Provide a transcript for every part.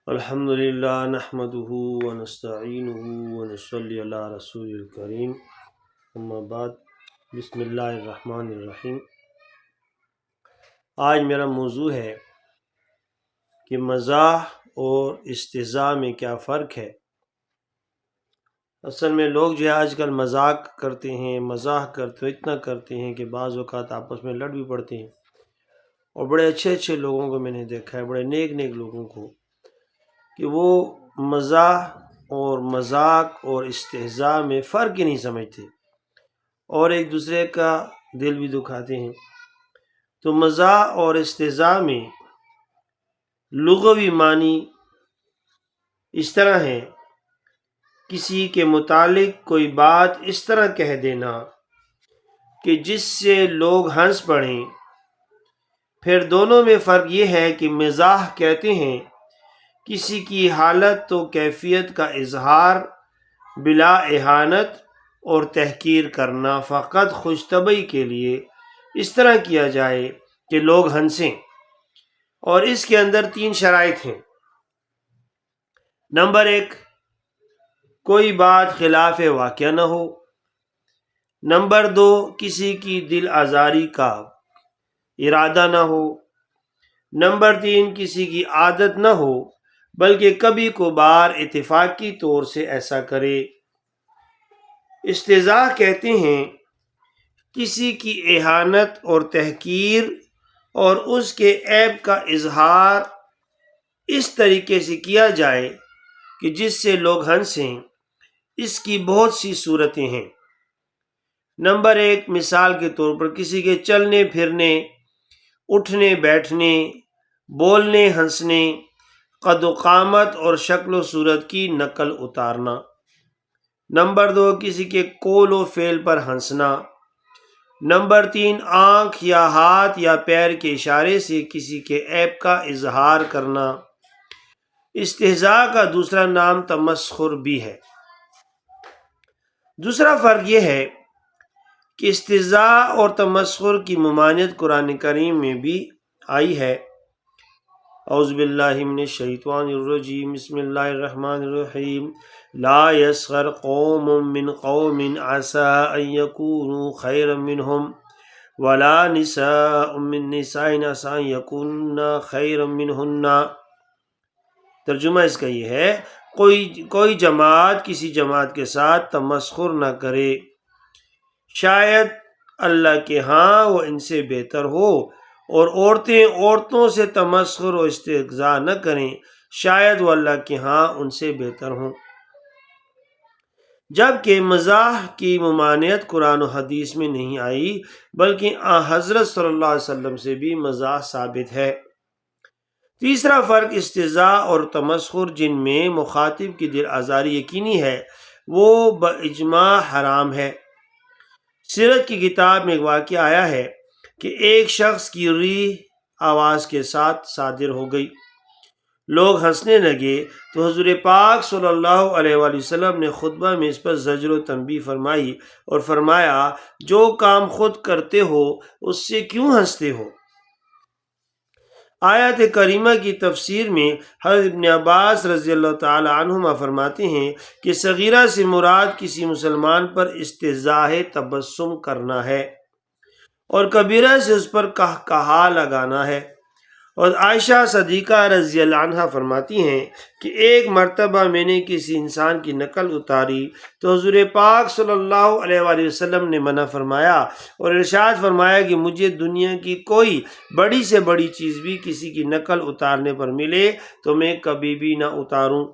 الحمدللہ نحمدہ ونستعینہ ونصلی علی رسول الکریم اما بعد بسم اللہ الرحمن الرحیم۔ آج میرا موضوع ہے کہ مزاح اور استہزاء میں کیا فرق ہے۔ اصل میں لوگ جو ہے آج کل مذاق کرتے ہیں، مزاح کرتے ہیں، اتنا کرتے ہیں کہ بعض اوقات آپس میں لڑ بھی پڑتے ہیں، اور بڑے اچھے اچھے لوگوں کو میں نے دیکھا ہے، بڑے نیک نیک لوگوں کو، کہ وہ مزاح اور مذاق اور استہزاء میں فرق ہی نہیں سمجھتے اور ایک دوسرے کا دل بھی دکھاتے ہیں۔ تو مزاح اور استہزاء میں لغوی معنی اس طرح ہے، کسی کے متعلق کوئی بات اس طرح کہہ دینا کہ جس سے لوگ ہنس پڑیں۔ پھر دونوں میں فرق یہ ہے کہ مزاح کہتے ہیں کسی کی حالت و کیفیت کا اظہار بلا اہانت اور تحقیر کرنا، فقط خوش طبعی کے لیے اس طرح کیا جائے کہ لوگ ہنسیں، اور اس کے اندر 3 شرائط ہیں۔ نمبر 1، کوئی بات خلاف واقعہ نہ ہو۔ نمبر 2، کسی کی دل آزاری کا ارادہ نہ ہو۔ نمبر 3، کسی کی عادت نہ ہو بلکہ کبھی کبھار اتفاقی طور سے ایسا کرے۔ استہزاء کہتے ہیں کسی کی اہانت اور تحقیر اور اس کے عیب کا اظہار اس طریقے سے کیا جائے کہ جس سے لوگ ہنسیں۔ اس کی بہت سی صورتیں ہیں۔ نمبر 1، مثال کے طور پر کسی کے چلنے پھرنے، اٹھنے بیٹھنے، بولنے ہنسنے، قد و قامت اور شکل و صورت کی نقل اتارنا۔ نمبر 2، کسی کے قول و فعل پر ہنسنا۔ نمبر 3، آنکھ یا ہاتھ یا پیر کے اشارے سے کسی کے عیب کا اظہار کرنا۔ استہزاء کا دوسرا نام تمسخر بھی ہے۔ دوسرا فرق یہ ہے کہ استہزاء اور تمسخر کی ممانعت قرآن کریم میں بھی آئی ہے۔ اعوذ باللہ من الشیطان الرجیم، بسم اللہ الرحمن الرحیم۔ لا یسخر قوم من قوم عسى ان یکونوا خیرا منہم ولا نساء من نساء عسى ان یکن خیرا منہن۔ ترجمہ اس کا یہ ہے، کوئی جماعت کسی جماعت کے ساتھ تمسخر نہ کرے، شاید اللہ کے ہاں وہ ان سے بہتر ہو، اور عورتیں عورتوں سے تمسخر و استہزاء نہ کریں، شاید وہ اللہ کے ہاں ان سے بہتر ہوں۔ جبکہ مزاح کی ممانعت قرآن و حدیث میں نہیں آئی، بلکہ حضرت صلی اللہ علیہ وسلم سے بھی مزاح ثابت ہے۔ تیسرا فرق استہزاء اور تمسخر جن میں مخاطب کی دل آزاری یقینی ہے، وہ باجماع حرام ہے۔ سیرت کی کتاب میں ایک واقعہ آیا ہے کہ ایک شخص کی ریح آواز کے ساتھ صادر ہو گئی، لوگ ہنسنے لگے تو حضور پاک صلی اللہ علیہ وآلہ وسلم نے خطبہ میں اس پر زجر و تنبیہ فرمائی اور فرمایا، جو کام خود کرتے ہو اس سے کیوں ہنستے ہو؟ آیت کریمہ کی تفسیر میں حضرت ابن عباس رضی اللہ تعالی عنہما فرماتے ہیں کہ صغیرہ سے مراد کسی مسلمان پر استہزاء تبسم کرنا ہے، اور کبیرہ سے اس پر قہقہا لگانا ہے۔ اور عائشہ صدیقہ رضی اللہ عنہا فرماتی ہیں کہ ایک مرتبہ میں نے کسی انسان کی نقل اتاری تو حضور پاک صلی اللہ علیہ وآلہ وسلم نے منع فرمایا اور ارشاد فرمایا کہ مجھے دنیا کی کوئی بڑی سے بڑی چیز بھی کسی کی نقل اتارنے پر ملے تو میں کبھی بھی نہ اتاروں۔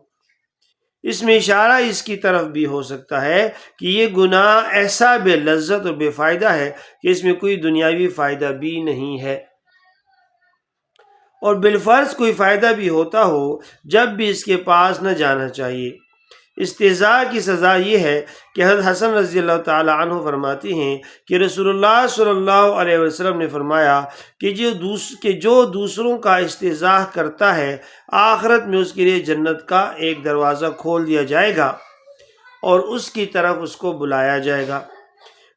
اس میں اشارہ اس کی طرف بھی ہو سکتا ہے کہ یہ گناہ ایسا بے لذت اور بے فائدہ ہے کہ اس میں کوئی دنیاوی فائدہ بھی نہیں ہے، اور بالفرض کوئی فائدہ بھی ہوتا ہو جب بھی اس کے پاس نہ جانا چاہیے۔ استہزاء کی سزا یہ ہے کہ حضرت حسن رضی اللہ تعالی عنہ فرماتے ہیں کہ رسول اللہ صلی اللہ علیہ وسلم نے فرمایا کہ جو دوسروں کا استہزاء کرتا ہے، آخرت میں اس کے لیے جنت کا ایک دروازہ کھول دیا جائے گا اور اس کی طرف اس کو بلایا جائے گا۔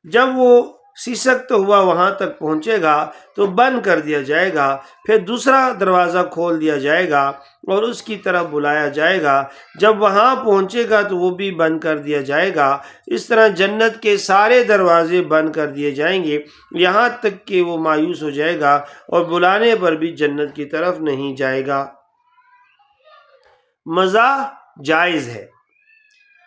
جب وہ سسکتا ہوا وہاں تک پہنچے گا تو بند کر دیا جائے گا، پھر دوسرا دروازہ کھول دیا جائے گا اور اس کی طرف بلایا جائے گا، جب وہاں پہنچے گا تو وہ بھی بند کر دیا جائے گا۔ اس طرح جنت کے سارے دروازے بند کر دیے جائیں گے یہاں تک کہ وہ مایوس ہو جائے گا اور بلانے پر بھی جنت کی طرف نہیں جائے گا۔ مزاح جائز ہے،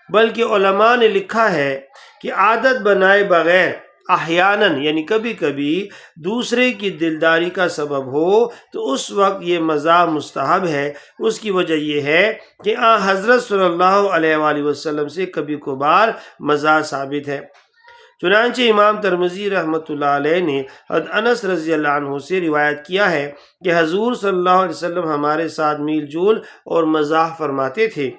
بلکہ علماء نے لکھا ہے کہ عادت بنائے بغیر احیاناً یعنی کبھی کبھی دوسرے کی دلداری کا سبب ہو تو اس وقت یہ مزاح مستحب ہے۔ اس کی وجہ یہ ہے کہ حضرت صلی اللہ علیہ وآلہ وسلم سے کبھی کبھار مزاح ثابت ہے۔ چنانچہ امام ترمذی رحمۃ اللہ علیہ نے حضرت انس رضی اللہ عنہ سے روایت کیا ہے کہ حضور صلی اللہ علیہ وسلم ہمارے ساتھ میل جول اور مزاح فرماتے تھے۔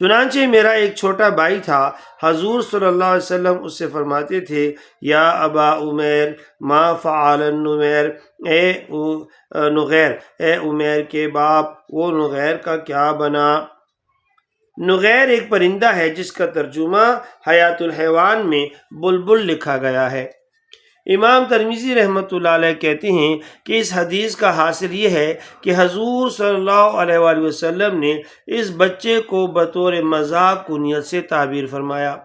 چنانچہ میرا ایک چھوٹا بھائی تھا، حضور صلی اللہ علیہ وسلم اس سے فرماتے تھے، یا ابا عمیر ما فعل النمیر، اے نغیر، اے عمیر کے باپ وہ نغیر کا کیا بنا؟ نغیر ایک پرندہ ہے جس کا ترجمہ حیات الحیوان میں بلبل لکھا گیا ہے۔ امام ترمذی رحمۃ اللہ علیہ کہتے ہیں کہ اس حدیث کا حاصل یہ ہے کہ حضور صلی اللہ علیہ وآلہ وسلم نے اس بچے کو بطور مذاق کنیت سے تعبیر فرمایا۔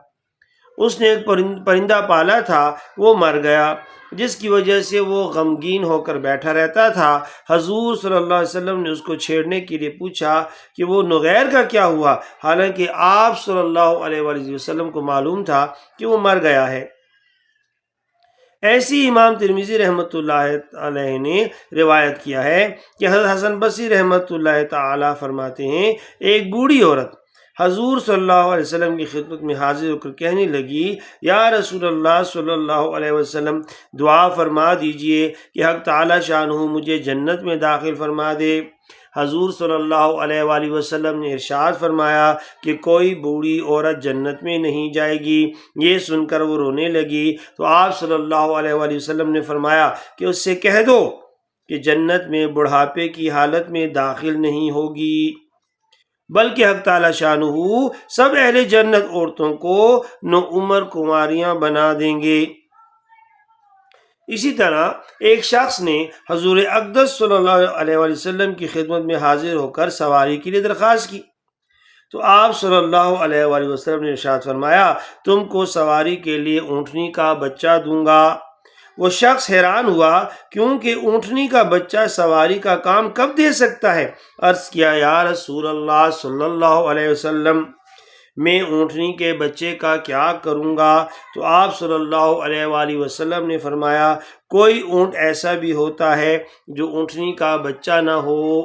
اس نے ایک پرندہ پالا تھا، وہ مر گیا، جس کی وجہ سے وہ غمگین ہو کر بیٹھا رہتا تھا۔ حضور صلی اللہ علیہ وسلم نے اس کو چھیڑنے کے لیے پوچھا کہ وہ نغیر کا کیا ہوا، حالانکہ آپ صلی اللہ علیہ وآلہ وسلم کو معلوم تھا کہ وہ مر گیا ہے۔ ایسی امام ترمذی رحمۃ اللہ علیہ نے روایت کیا ہے کہ حضرت حسن بصری رحمۃ اللہ تعالی فرماتے ہیں، ایک بوڑھی عورت حضور صلی اللہ علیہ وسلم کی خدمت میں حاضر ہو کر کہنے لگی، یا رسول اللہ صلی اللہ علیہ وسلم، دعا فرما دیجئے کہ حق تعالی شانہ مجھے جنت میں داخل فرما دے۔ حضور صلی اللہ علیہ وآلہ وسلم نے ارشاد فرمایا کہ کوئی بوڑھی عورت جنت میں نہیں جائے گی۔ یہ سن کر وہ رونے لگی تو آپ صلی اللہ علیہ وآلہ وسلم نے فرمایا کہ اس سے کہہ دو کہ جنت میں بڑھاپے کی حالت میں داخل نہیں ہوگی، بلکہ حق تعالی شانہ سب اہل جنت عورتوں کو نوعمر کنواریاں بنا دیں گے۔ اسی طرح ایک شخص نے حضور اقدس صلی اللہ علیہ وآلہ وسلم کی خدمت میں حاضر ہو کر سواری کے لیے درخواست کی تو آپ صلی اللہ علیہ وآلہ وسلم نے ارشاد فرمایا، تم کو سواری کے لیے اونٹنی کا بچہ دوں گا۔ وہ شخص حیران ہوا کیونکہ اونٹنی کا بچہ سواری کا کام کب دے سکتا ہے؟ عرض کیا، یا رسول اللہ صلی اللہ علیہ وسلم، میں اونٹنی کے بچے کا کیا کروں گا؟ تو آپ صلی اللہ علیہ وآلہ وسلم نے فرمایا، کوئی اونٹ ایسا بھی ہوتا ہے جو اونٹنی کا بچہ نہ ہو۔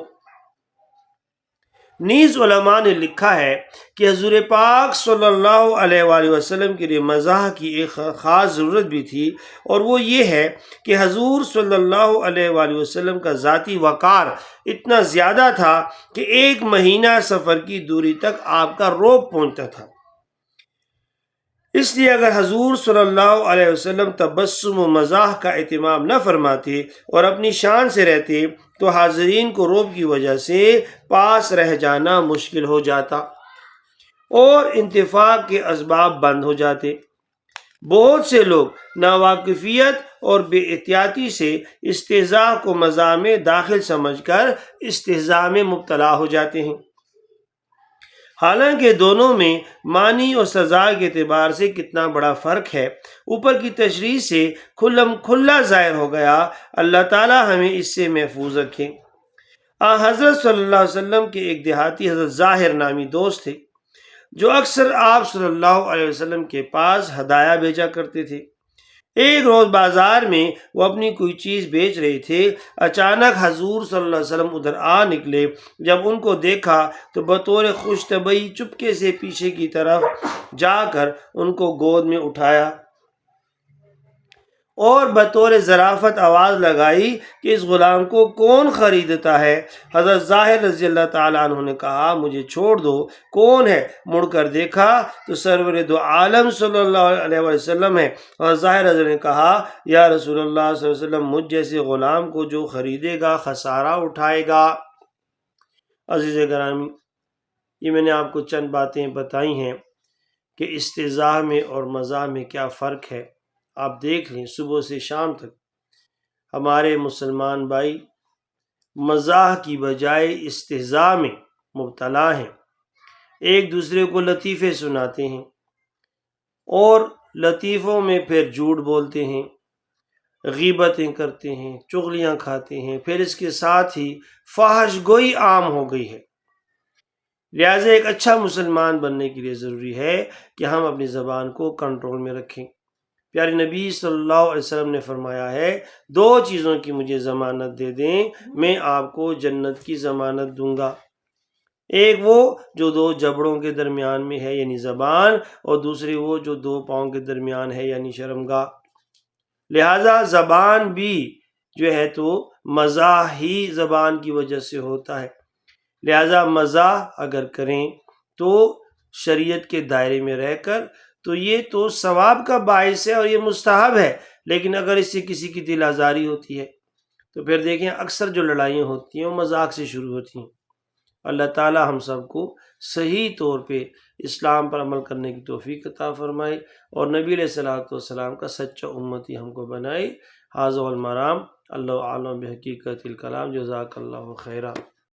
نیز علماء نے لکھا ہے کہ حضور پاک صلی اللہ علیہ وآلہ وسلم کے لیے مزاح کی ایک خاص ضرورت بھی تھی، اور وہ یہ ہے کہ حضور صلی اللہ علیہ وآلہ وسلم کا ذاتی وقار اتنا زیادہ تھا کہ 1 مہینہ سفر کی دوری تک آپ کا روب پہنچتا تھا۔ اس لیے اگر حضور صلی اللہ علیہ وسلم تبسم و مزاح کا اہتمام نہ فرماتے اور اپنی شان سے رہتے تو حاضرین کو روب کی وجہ سے پاس رہ جانا مشکل ہو جاتا اور انتفاق کے اسباب بند ہو جاتے۔ بہت سے لوگ ناواقفیت اور بے احتیاطی سے استہزاء کو مزاح میں داخل سمجھ کر استہزاء میں مبتلا ہو جاتے ہیں، حالانکہ دونوں میں معنی اور سزا کے اعتبار سے کتنا بڑا فرق ہے، اوپر کی تشریح سے کھلم کھلا ظاہر ہو گیا۔ اللہ تعالی ہمیں اس سے محفوظ رکھے۔ حضرت صلی اللہ علیہ وسلم کے ایک دیہاتی حضرت ظاہر نامی دوست تھے جو اکثر آپ صلی اللہ علیہ وسلم کے پاس ہدایہ بھیجا کرتے تھے۔ ایک روز بازار میں وہ اپنی کوئی چیز بیچ رہے تھے، اچانک حضور صلی اللہ علیہ وسلم ادھر آ نکلے۔ جب ان کو دیکھا تو بطور خوش طبعی چپکے سے پیچھے کی طرف جا کر ان کو گود میں اٹھایا اور بطور ظرافت آواز لگائی کہ اس غلام کو کون خریدتا ہے؟ حضرت ظاہر رضی اللہ تعالیٰ عنہ نے کہا، مجھے چھوڑ دو، کون ہے؟ مڑ کر دیکھا تو سرور دو عالم صلی اللہ علیہ وسلم ہے۔ حضرت ظاہر رضی اللہ نے کہا، یا رسول اللہ صلی اللہ علیہ وسلم، مجھ جیسے غلام کو جو خریدے گا خسارہ اٹھائے گا۔ عزیز گرامی، یہ میں نے آپ کو چند باتیں بتائی ہیں کہ استہزاء میں اور مزاح میں کیا فرق ہے۔ آپ دیکھ لیں صبح سے شام تک ہمارے مسلمان بھائی مزاح کی بجائے استہزاء میں مبتلا ہیں، ایک دوسرے کو لطیفے سناتے ہیں اور لطیفوں میں پھر جھوٹ بولتے ہیں، غیبتیں کرتے ہیں، چغلیاں کھاتے ہیں، پھر اس کے ساتھ ہی فحش گوئی عام ہو گئی ہے۔ لہٰذا ایک اچھا مسلمان بننے کے لیے ضروری ہے کہ ہم اپنی زبان کو کنٹرول میں رکھیں۔ پیارے نبی صلی اللہ علیہ وسلم نے فرمایا ہے 2 چیزوں کی مجھے ضمانت دے دیں، میں آپ کو جنت کی ضمانت دوں گا۔ ایک وہ جو 2 جبڑوں کے درمیان میں ہے یعنی زبان، اور دوسری وہ جو 2 پاؤں کے درمیان ہے یعنی شرمگاہ۔ لہذا زبان بھی جو ہے تو مزاح ہی زبان کی وجہ سے ہوتا ہے، لہذا مزاح اگر کریں تو شریعت کے دائرے میں رہ کر تو یہ تو ثواب کا باعث ہے اور یہ مستحب ہے، لیکن اگر اس سے کسی کی دل آزاری ہوتی ہے تو پھر دیکھیں اکثر جو لڑائیاں ہوتی ہیں وہ مذاق سے شروع ہوتی ہیں۔ اللہ تعالی ہم سب کو صحیح طور پہ اسلام پر عمل کرنے کی توفیق عطا فرمائے اور نبی علیہ الصلوۃ والسلام کا سچا امتی ہم کو بنائے۔ ھذا المرام اللہ عالم بحقیقت الکلام، جزاک اللہ خیرہ۔